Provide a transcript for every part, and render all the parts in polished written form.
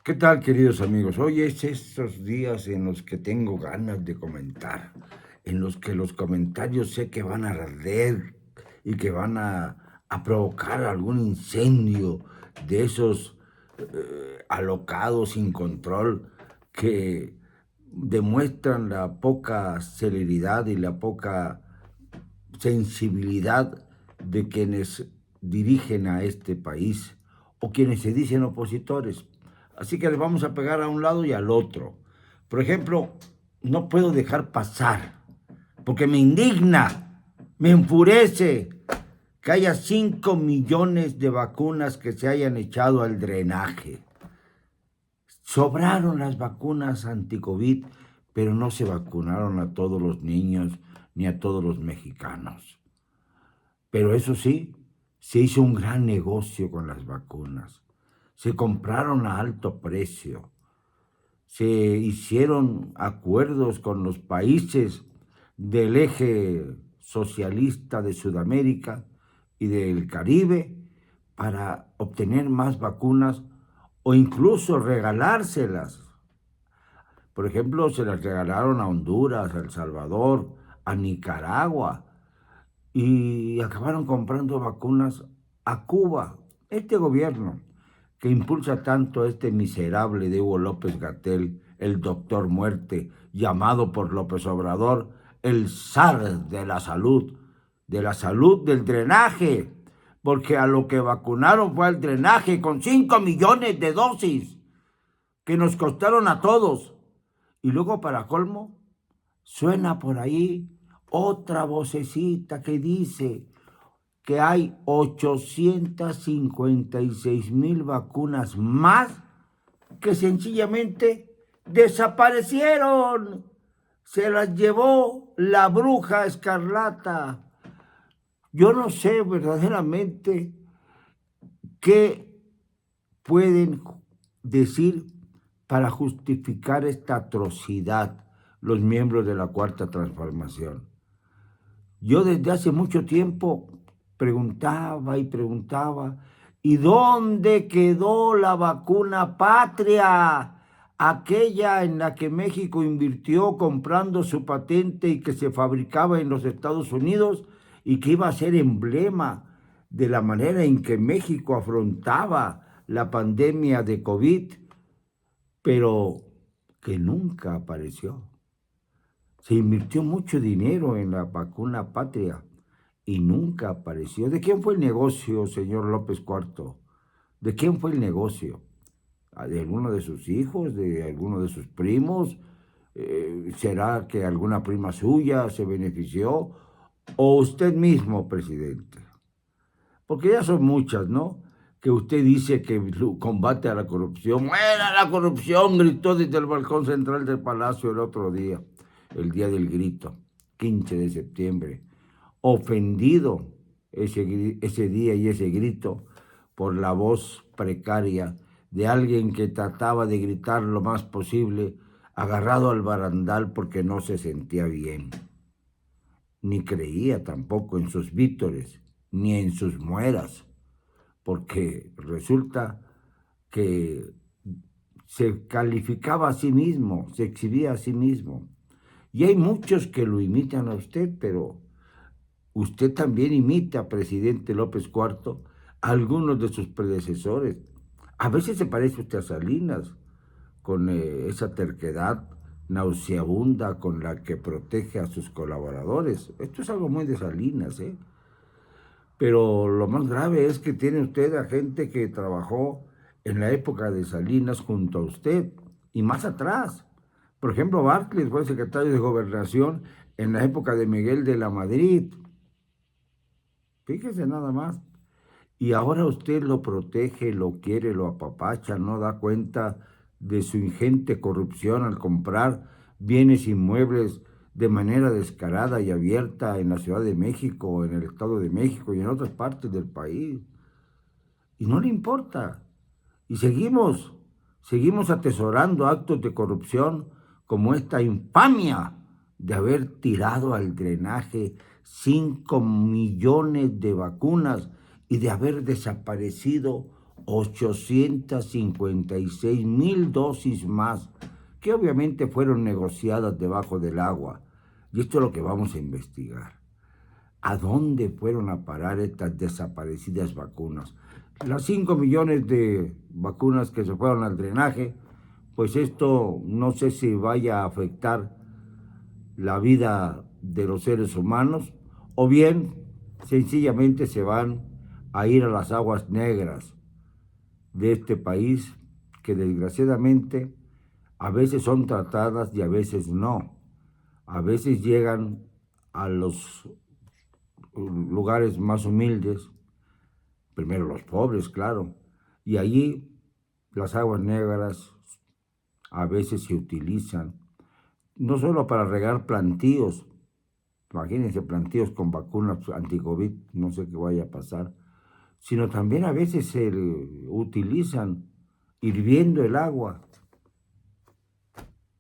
¿Qué tal, queridos amigos? Hoy es estos días en los que tengo ganas de comentar, en los que los comentarios sé que van a arder y que van a provocar algún incendio de esos alocados sin control que demuestran la poca celeridad y la poca sensibilidad de quienes dirigen a este país o quienes se dicen opositores. Así que les vamos a pegar a un lado y al otro. Por ejemplo, no puedo dejar pasar, porque me indigna, me enfurece que haya 5 millones de vacunas que se hayan echado al drenaje. Sobraron las vacunas anti-COVID, pero no se vacunaron a todos los niños ni a todos los mexicanos. Pero eso sí, se hizo un gran negocio con las vacunas. Se compraron a alto precio. Se hicieron acuerdos con los países del eje socialista de Sudamérica y del Caribe para obtener más vacunas o incluso regalárselas. Por ejemplo, se las regalaron a Honduras, a El Salvador, a Nicaragua, y acabaron comprando vacunas a Cuba. Este gobierno que impulsa tanto a este miserable de Hugo López-Gatell, el doctor muerte, llamado por López Obrador el zar de la salud del drenaje, porque a lo que vacunaron fue al drenaje con 5 millones de dosis que nos costaron a todos. Y luego, para colmo, suena por ahí otra vocecita que dice que hay 856,000 vacunas más que sencillamente desaparecieron. Se las llevó la bruja escarlata. Yo no sé verdaderamente qué pueden decir para justificar esta atrocidad los miembros de la Cuarta Transformación. Yo desde hace mucho tiempo preguntaba y preguntaba, ¿y dónde quedó la vacuna patria? Aquella en la que México invirtió comprando su patente y que se fabricaba en los Estados Unidos y que iba a ser emblema de la manera en que México afrontaba la pandemia de COVID, pero que nunca apareció. Se invirtió mucho dinero en la vacuna patria y nunca apareció. ¿De quién fue el negocio, señor López Cuarto? ¿De quién fue el negocio? ¿De alguno de sus hijos? ¿De alguno de sus primos? ¿Será que alguna prima suya se benefició? ¿O usted mismo, presidente? Porque ya son muchas, ¿no? Que usted dice que combate a la corrupción. ¡Muera la corrupción! Gritó desde el balcón central del Palacio el otro día, el día del grito, 15 de septiembre. Ofendido ese día y ese grito por la voz precaria de alguien que trataba de gritar lo más posible, agarrado al barandal porque no se sentía bien. Ni creía tampoco en sus vítores, ni en sus mueras, porque resulta que se calificaba a sí mismo, se exhibía a sí mismo. Y hay muchos que lo imitan a usted, pero usted también imita, presidente López Cuarto, a algunos de sus predecesores. A veces se parece usted a Salinas, con esa terquedad nauseabunda con la que protege a sus colaboradores. Esto es algo muy de Salinas, ¿eh? Pero lo más grave es que tiene usted a gente que trabajó en la época de Salinas junto a usted y más atrás. Por ejemplo, Bartlett fue secretario de Gobernación en la época de Miguel de la Madrid. Fíjese nada más. Y ahora usted lo protege, lo quiere, lo apapacha, no da cuenta de su ingente corrupción al comprar bienes inmuebles de manera descarada y abierta en la Ciudad de México, en el Estado de México y en otras partes del país. Y no le importa. Y seguimos atesorando actos de corrupción como esta infamia de haber tirado al drenaje 5 millones de vacunas y de haber desaparecido 856,000 dosis más, que obviamente fueron negociadas debajo del agua. Y esto es lo que vamos a investigar. ¿A dónde fueron a parar estas desaparecidas vacunas? Las 5 millones de vacunas que se fueron al drenaje, pues esto no sé si vaya a afectar la vida de los seres humanos, o bien sencillamente se van a ir a las aguas negras de este país, que desgraciadamente a veces son tratadas y a veces no. A veces llegan a los lugares más humildes, primero los pobres, claro, y allí las aguas negras a veces se utilizan no solo para regar plantíos, imagínense plantíos con vacunas anti-COVID, no sé qué vaya a pasar, sino también a veces se utilizan hirviendo el agua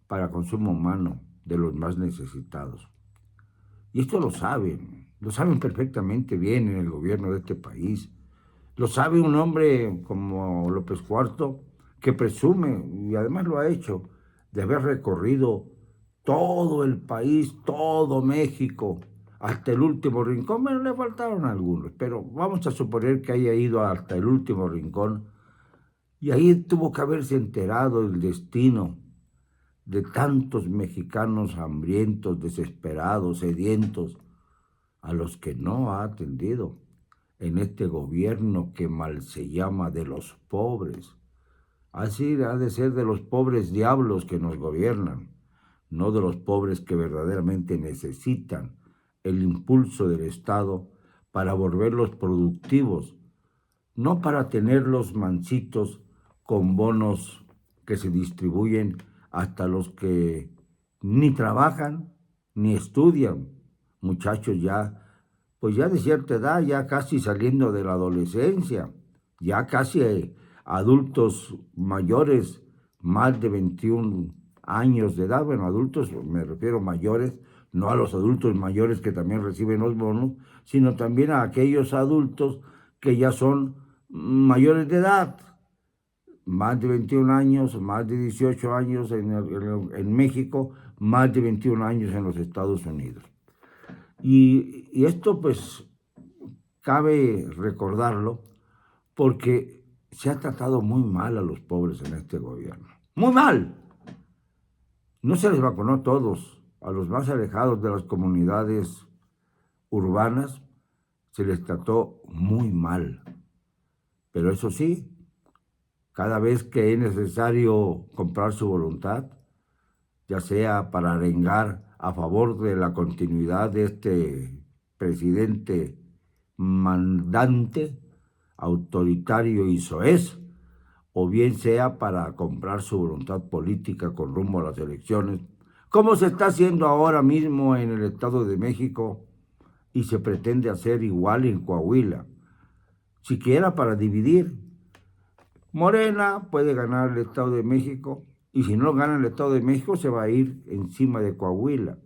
para consumo humano de los más necesitados. Y esto lo saben perfectamente bien en el gobierno de este país. Lo sabe un hombre como López Cuarto, que presume, y además lo ha hecho, de haber recorrido todo el país, todo México, hasta el último rincón. Bueno, le faltaron algunos, pero vamos a suponer que haya ido hasta el último rincón, y ahí tuvo que haberse enterado del destino de tantos mexicanos hambrientos, desesperados, sedientos, a los que no ha atendido en este gobierno que mal se llama de los pobres. Así ha de ser de los pobres diablos que nos gobiernan, no de los pobres que verdaderamente necesitan el impulso del Estado para volverlos productivos, no para tenerlos mansitos con bonos que se distribuyen hasta los que ni trabajan ni estudian, muchachos ya, pues ya de cierta edad, ya casi saliendo de la adolescencia, ya casi adultos mayores, más de 21 años de edad. Bueno, adultos me refiero mayores, no a los adultos mayores que también reciben los bonos, sino también a aquellos adultos que ya son mayores de edad, más de 21 años, más de 18 años en México, más de 21 años en los Estados Unidos. Y esto pues cabe recordarlo porque se ha tratado muy mal a los pobres en este gobierno. ¡Muy mal! No se les vacunó a todos. A los más alejados de las comunidades urbanas se les trató muy mal. Pero eso sí, cada vez que es necesario comprar su voluntad, ya sea para arengar a favor de la continuidad de este presidente mandante, autoritario y soez, o bien sea para comprar su voluntad política con rumbo a las elecciones, como se está haciendo ahora mismo en el Estado de México y se pretende hacer igual en Coahuila, siquiera para dividir. Morena puede ganar el Estado de México y si no gana el Estado de México se va a ir encima de Coahuila.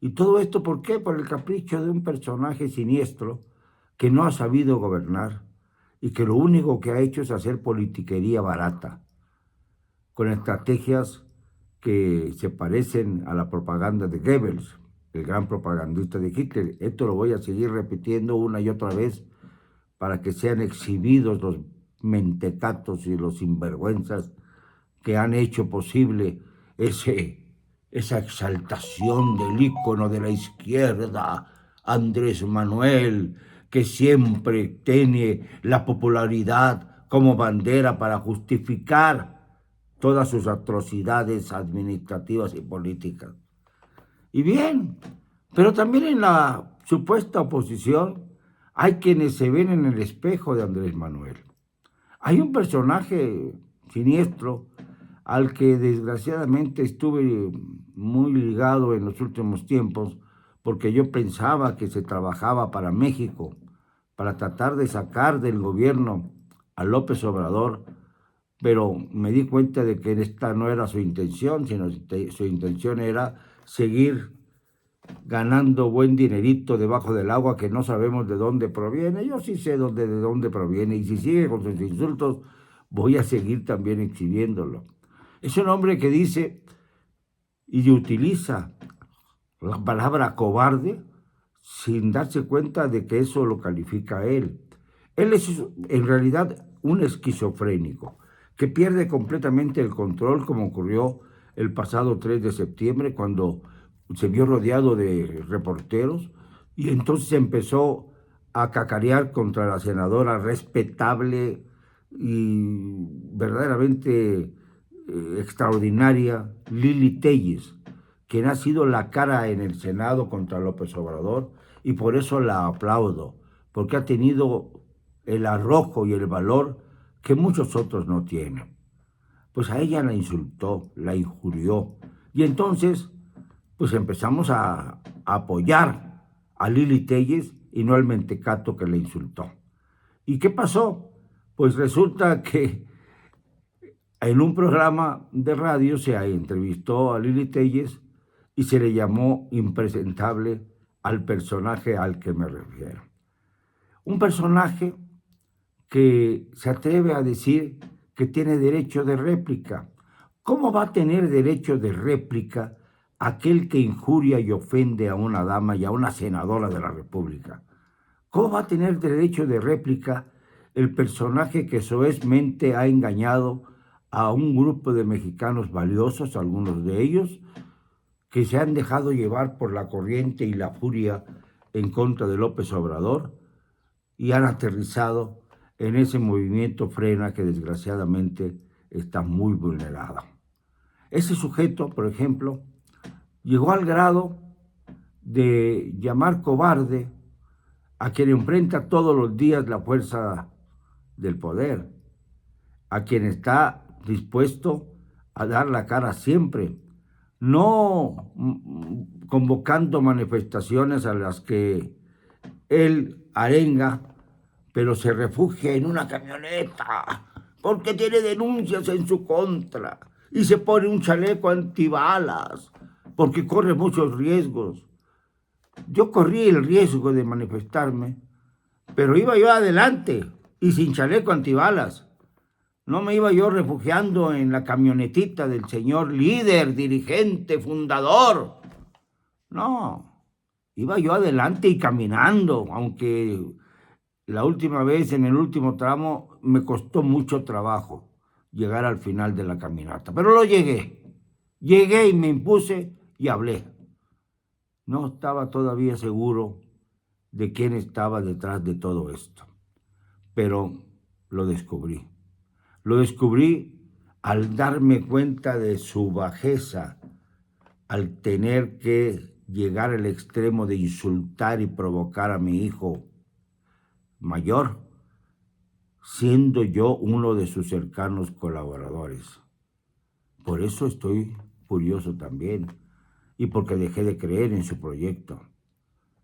¿Y todo esto por qué? Por el capricho de un personaje siniestro que no ha sabido gobernar y que lo único que ha hecho es hacer politiquería barata, con estrategias que se parecen a la propaganda de Goebbels, el gran propagandista de Hitler. Esto lo voy a seguir repitiendo una y otra vez para que sean exhibidos los mentecatos y los sinvergüenzas que han hecho posible esa exaltación del ícono de la izquierda, Andrés Manuel, que siempre tiene la popularidad como bandera para justificar todas sus atrocidades administrativas y políticas. Y bien, pero también en la supuesta oposición hay quienes se ven en el espejo de Andrés Manuel. Hay un personaje siniestro al que desgraciadamente estuve muy ligado en los últimos tiempos porque yo pensaba que se trabajaba para México, para tratar de sacar del gobierno a López Obrador, pero me di cuenta de que esta no era su intención, sino su intención era seguir ganando buen dinerito debajo del agua que no sabemos de dónde proviene. Yo sí sé de dónde proviene, y si sigue con sus insultos, voy a seguir también exhibiéndolo. Es un hombre que dice y utiliza la palabra cobarde sin darse cuenta de que eso lo califica a él. Él es en realidad un esquizofrénico que pierde completamente el control, como ocurrió el pasado 3 de septiembre, cuando se vio rodeado de reporteros y entonces empezó a cacarear contra la senadora respetable y verdaderamente extraordinaria Lili Telles, quien ha sido la cara en el Senado contra López Obrador, y por eso la aplaudo, porque ha tenido el arrojo y el valor que muchos otros no tienen. Pues a ella la insultó, la injurió, y entonces pues empezamos a apoyar a Lili Telles y no al mentecato que le insultó. ¿Y qué pasó? Pues resulta que en un programa de radio se entrevistó a Lili Telles y se le llamó impresentable al personaje al que me refiero. Un personaje que se atreve a decir que tiene derecho de réplica. ¿Cómo va a tener derecho de réplica aquel que injuria y ofende a una dama y a una senadora de la República? ¿Cómo va a tener derecho de réplica el personaje que soezmente ha engañado a un grupo de mexicanos valiosos, algunos de ellos, que se han dejado llevar por la corriente y la furia en contra de López Obrador y han aterrizado en ese movimiento Frena que desgraciadamente está muy vulnerado? Ese sujeto, por ejemplo, llegó al grado de llamar cobarde a quien enfrenta todos los días la fuerza del poder, a quien está dispuesto a dar la cara siempre, no convocando manifestaciones a las que él arenga, pero se refugia en una camioneta porque tiene denuncias en su contra y se pone un chaleco antibalas porque corre muchos riesgos. Yo corrí el riesgo de manifestarme, pero iba yo adelante y sin chaleco antibalas. No me iba yo refugiando en la camionetita del señor líder, dirigente, fundador. No, iba yo adelante y caminando, aunque la última vez, en el último tramo, me costó mucho trabajo llegar al final de la caminata. Pero lo llegué. Llegué y me impuse y hablé. No estaba todavía seguro de quién estaba detrás de todo esto, pero lo descubrí. Lo descubrí al darme cuenta de su bajeza, al tener que llegar al extremo de insultar y provocar a mi hijo mayor, siendo yo uno de sus cercanos colaboradores. Por eso estoy furioso también, y porque dejé de creer en su proyecto.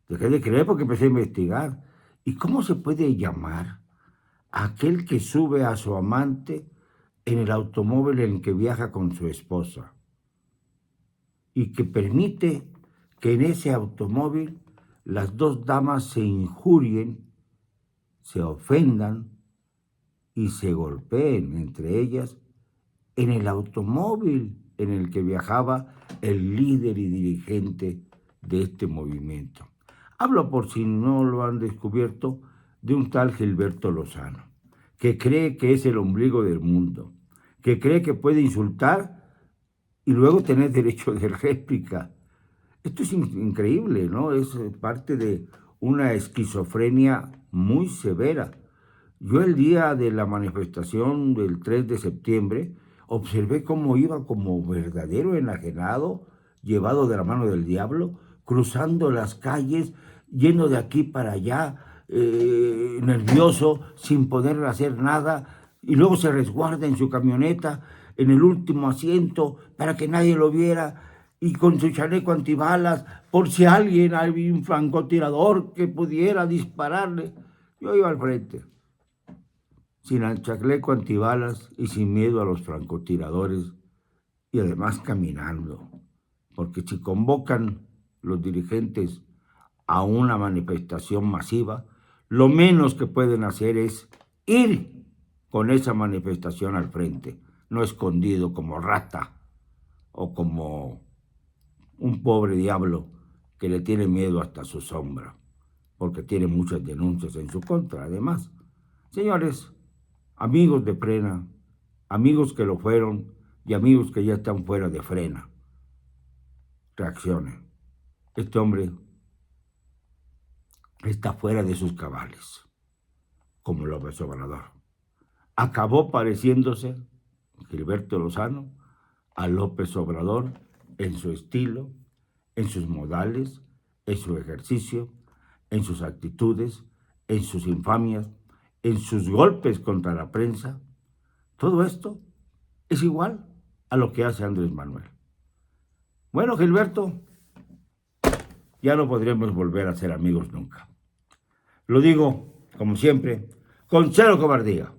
Dejé de creer porque empecé a investigar. ¿Y cómo se puede llamar a aquel que sube a su amante en el automóvil en que viaja con su esposa y que permite que en ese automóvil las dos damas se injurien, se ofendan y se golpeen entre ellas en el automóvil en el que viajaba el líder y dirigente de este movimiento? Hablo, por si no lo han descubierto, de un tal Gilberto Lozano, que cree que es el ombligo del mundo, que cree que puede insultar y luego tener derecho de réplica. Esto es increíble, ¿no? Es parte de una esquizofrenia muy severa. Yo el día de la manifestación del 3 de septiembre observé cómo iba como verdadero enajenado, llevado de la mano del diablo, cruzando las calles, yendo de aquí para allá, nervioso, sin poder hacer nada, y luego se resguarda en su camioneta, en el último asiento, para que nadie lo viera, y con su chaleco antibalas, por si alguien, había un francotirador que pudiera dispararle. Yo iba al frente, sin el chaleco antibalas y sin miedo a los francotiradores, y además caminando, porque si convocan los dirigentes a una manifestación masiva, lo menos que pueden hacer es ir con esa manifestación al frente, no escondido como rata o como un pobre diablo que le tiene miedo hasta su sombra, porque tiene muchas denuncias en su contra, además. Señores, amigos de Frena, amigos que lo fueron y amigos que ya están fuera de Frena, reaccionen. Este hombre está fuera de sus cabales, como López Obrador. Acabó pareciéndose Gilberto Lozano a López Obrador en su estilo, en sus modales, en su ejercicio, en sus actitudes, en sus infamias, en sus golpes contra la prensa. Todo esto es igual a lo que hace Andrés Manuel. Bueno, Gilberto, ya no podremos volver a ser amigos nunca. Lo digo, como siempre, con cero cobardía.